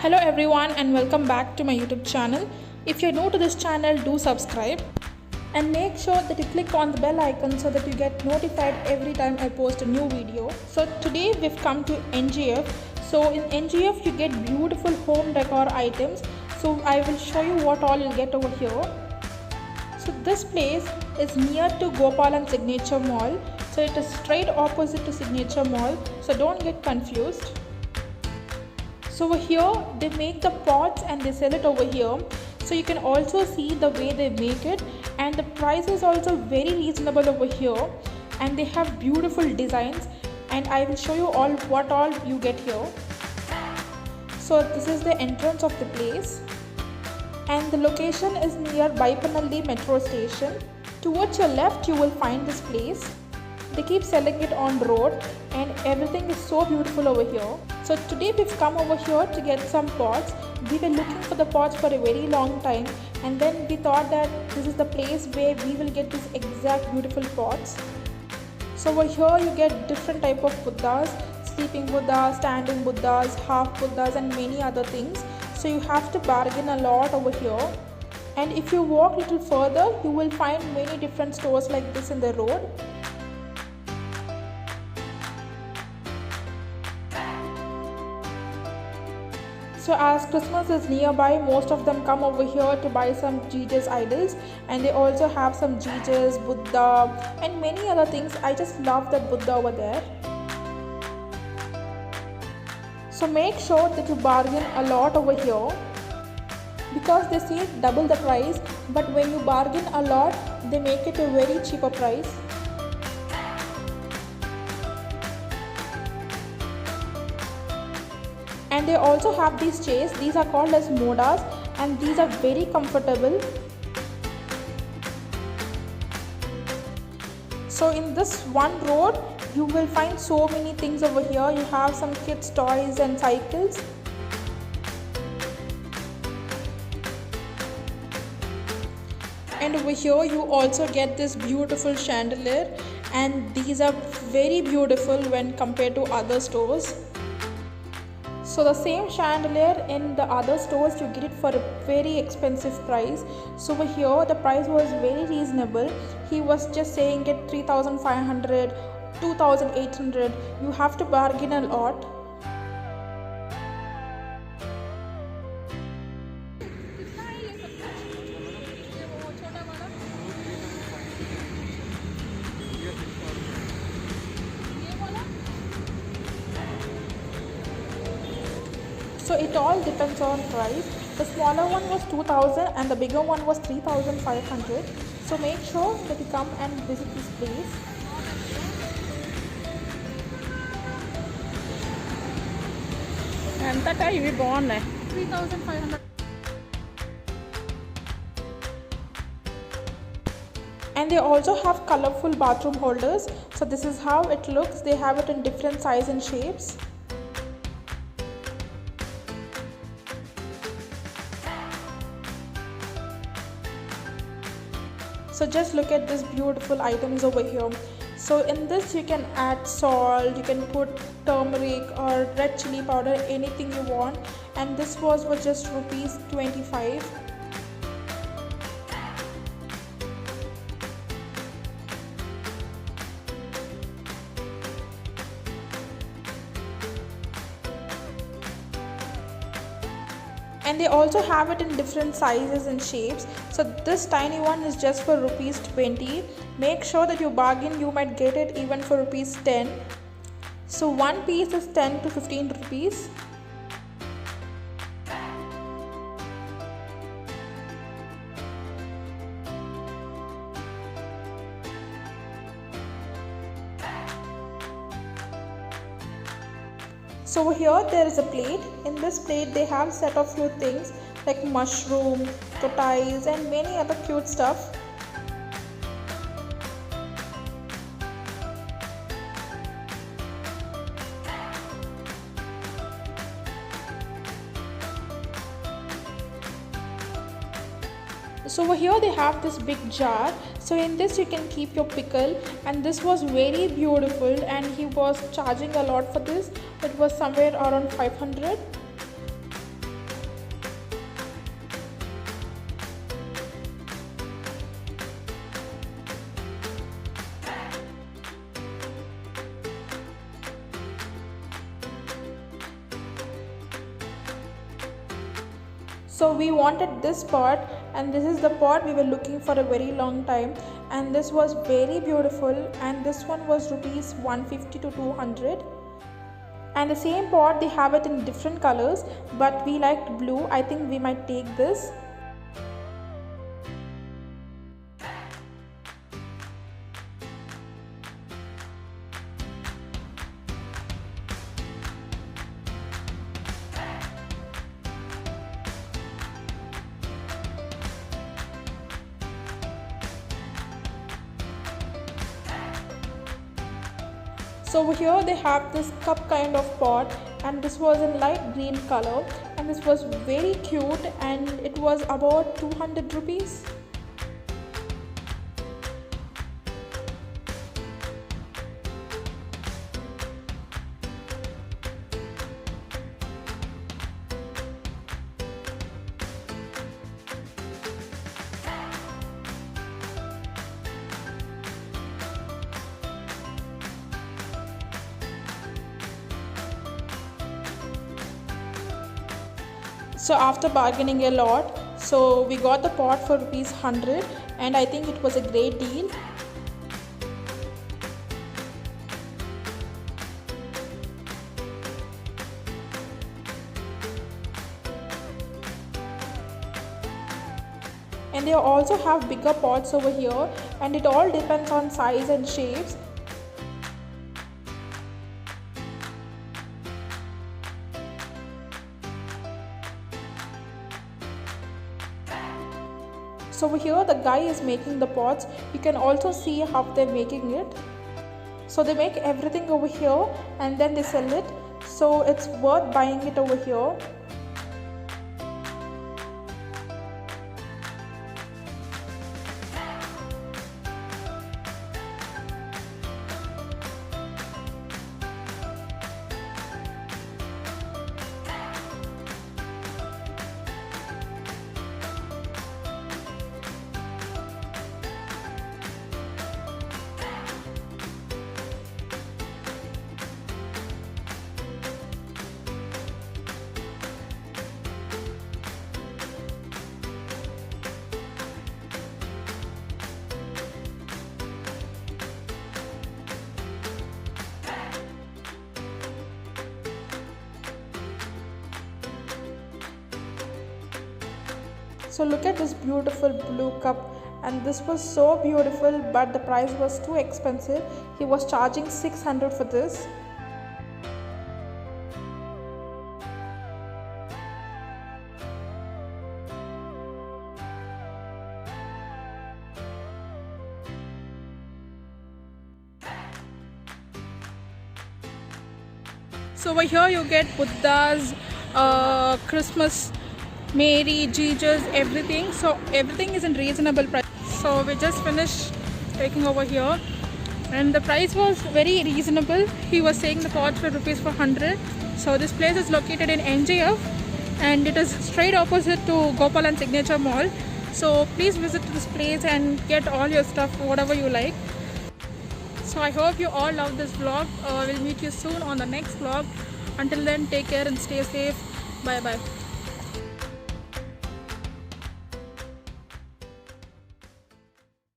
Hello everyone and welcome back to my YouTube channel. If you're new to this channel, do subscribe and make sure that you click on the bell icon so that you get notified every time I post a new video. So today we've come to NGF. So in NGF you get beautiful home decor items. So I will show you what all you'll get over here. So this place is near to Gopalan Signature Mall. So it is straight opposite to Signature Mall. So don't get confused. So over here they make the pots and they sell it over here. So you can also see the way they make it, and the price is also very reasonable over here, and they have beautiful designs, and I will show you what all you get here. So this is the entrance of the place, and the location is near Baipanalli metro station. Towards your left you will find this place. They keep selling it on road and everything is so beautiful over here. So today we've come over here to get some pots. We were looking for the pots for a very long time, and then we thought that this is the place where we will get these exact beautiful pots. So over here you get different type of Buddhas, sleeping Buddhas, standing Buddhas, half Buddhas and many other things. So you have to bargain a lot over here. And if you walk a little further, you will find many different stores like this in the road. So as Christmas is nearby, most of them come over here to buy some Jesus idols, and they also have some Jesus, Buddha and many other things. I just love that Buddha over there. So make sure that you bargain a lot over here, because they say double the price, but when you bargain a lot they make it a very cheaper price. And they also have these chairs. These are called as modas, and these are very comfortable. So in this one road you will find so many things over here. You have some kids toys and cycles. And over here you also get this beautiful chandelier, and these are very beautiful when compared to other stores. So the same chandelier in the other stores you get it for a very expensive price. So over here the price was very reasonable. He was just saying get 3,500, 2,800. You have to bargain a lot. So it all depends on price. The smaller one was 2,000 and the bigger one was 3,500. So make sure that you come and visit this place. And that I will born 3,500. And they also have colorful bathroom holders. So this is how it looks. They have it in different sizes and shapes. So just look at these beautiful items over here. So in this you can add salt, you can put turmeric or red chili powder, anything you want, and this was for just rupees 25. And they also have it in different sizes and shapes. So this tiny one is just for rupees 20. Make sure that you bargain, you might get it even for rupees 10. So one piece is 10 to 15 rupees. So over here there is a plate. In this plate they have set of few things like mushroom, tortoise and many other cute stuff. So over here they have this big jar. So in this you can keep your pickle, and this was very beautiful, and he was charging a lot for this. It was somewhere around 500. So we wanted this pot, and this is the pot we were looking for a very long time, and this was very beautiful, and this one was rupees 150 to 200. And the same pot they have it in different colors, but we liked blue. I think we might take this. So over here they have this cup kind of pot, and this was in light green color, and this was very cute, and it was about 200 rupees. So after bargaining a lot, so we got the pot for rupees 100, and I think it was a great deal. And they also have bigger pots over here, and it all depends on size and shapes. So over here the guy is making the pots. You can also see how they're making it. So they make everything over here and then they sell it. So it's worth buying it over here. So look at this beautiful blue cup, and this was so beautiful, but the price was too expensive. He was charging 600 for this. So over here you get Buddhas, Christmas, Mary, Jesus, everything. So everything is in reasonable price. So we just finished taking over here, and the price was very reasonable. He was saying the pots were rupees for 100. So this place is located in NJF, and it is straight opposite to Gopalan Signature Mall. So please visit this place and get all your stuff, whatever you like. So I hope you all love this vlog. We'll meet you soon on the next vlog. Until then, take care and stay safe. Bye bye.